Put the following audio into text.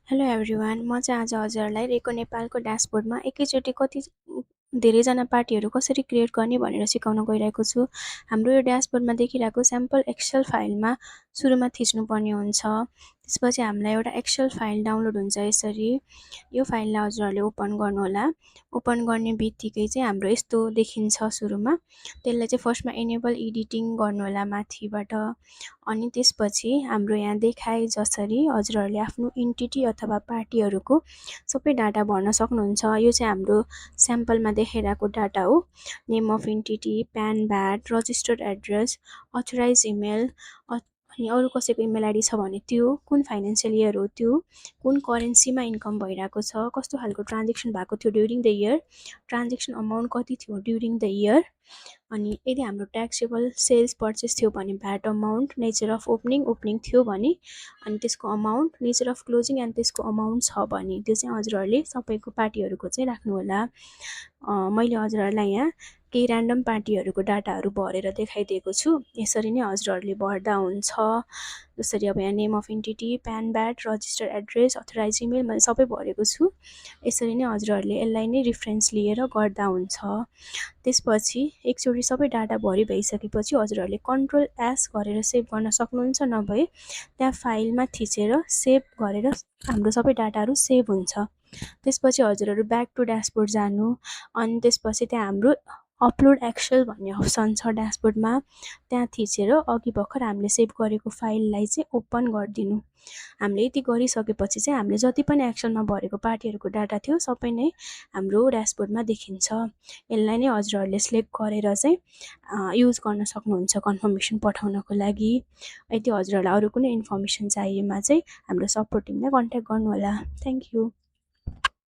Hello everyone, म चाहिँ आज हजुरहरूलाई रेको नेपालको ड्यासबोर्डमा एकैचोटि कति धेरैजना पार्टीहरू कसरी क्रिएट गर्ने भनेर सिकाउन गइरहेको छु। हाम्रो यो ड्यासबोर्डमा देखिरहेको स्याम्पल एक्सेल फाइलमा सुरुमा थिच्नुपर्ने हुन्छ। त्यसपछि हामीलाई एउटा एक्सेल फाइल डाउनलोड हुन्छ यसरी। यो फाइललाई हजुरहरूले ओपन गर्नुहोला। ओपन गर्ने बित्तिकै चाहिँ हाम्रो यस्तो देखिन्छ सुरुमा। त्यसलाई चाहिँ फर्स्टमा इनेबल एडिटिङ गर्नुहोला माथिबाट। अनि त्यसपछि हाम्रो यहाँ देखाए जसरी हजुरहरूले आफ्नो इन्टिटी अथवा पार्टीहरूको सबै डाटा भर्न सक्नुहुन्छ। यो चाहिँ हाम्रो स्याम्पलमा देखाइरहेको डाटा हो। Name of entity, PAN, VAT, registered address, authorize email, अनि अरू कसैको इमेल आइडी छ भने त्यो, कुन फाइनेन्सियल इयर हो त्यो, कुन करेन्सीमा इन्कम भइरहेको छ, कस्तो खालको ट्रान्जेक्सन भएको थियो during the year, transaction amount कति थियो ड्युरिङ द इयर, अनि यदि हाम्रो ट्याक्सेबल सेल्स पर्चेस थियो भने VAT amount, nature of opening थियो भने अनि त्यसको amount, nature of closing and त्यसको अमाउन्ट छ भने त्यो चाहिँ हजुरहरूले सबैको पार्टीहरूको चाहिँ राख्नुहोला। मैले हजुरहरूलाई यहाँ केही ऱ्यान्डम पार्टीहरूको डाटाहरू भरेर देखाइदिएको छु। यसरी नै हजुरहरूले भर्दा हुन्छ। जसरी अब यहाँ name of entity, PAN, VAT, registered address, authorize email मैले सबै भरेको छु। यसरी नै हजुरहरूले यसलाई नै रिफरेन्स लिएर गर्दा हुन्छ। त्यसपछि एकचोटि सबै डाटा भरि भइसकेपछि हजुरहरूले कन्ट्रोल एस गरेर सेभ गर्न सक्नुहुन्छ, नभए त्यहाँ फाइलमा थिचेर सेभ गरेर हाम्रो सबै डाटाहरू सेभ हुन्छ। त्यसपछि हजुरहरू ब्याक टु ड्यासबोर्ड जानु, अनि त्यसपछि त्यहाँ हाम्रो अपलोड एक्सेल भन्ने अप्सन छ ड्यासबोर्डमा। त्यहाँ थिचेर अघि भर्खर हामीले सेभ गरेको फाइललाई चाहिँ ओपन गरिदिनु। हामीले यति गरिसकेपछि चाहिँ हामीले जति पनि एक्सेलमा भरेको पार्टीहरूको डाटा थियो सबै नै हाम्रो ड्यासबोर्डमा देखिन्छ। यसलाई नै हजुरहरूले सिलेक्ट गरेर चाहिँ युज गर्न सक्नुहुन्छ कन्फर्मेसन पठाउनको लागि। यदि हजुरहरूलाई अरू कुनै इन्फर्मेसन चाहिएमा चाहिँ हाम्रो सपोर्ट टिमलाई कन्ट्याक्ट गर्नुहोला। Thank you.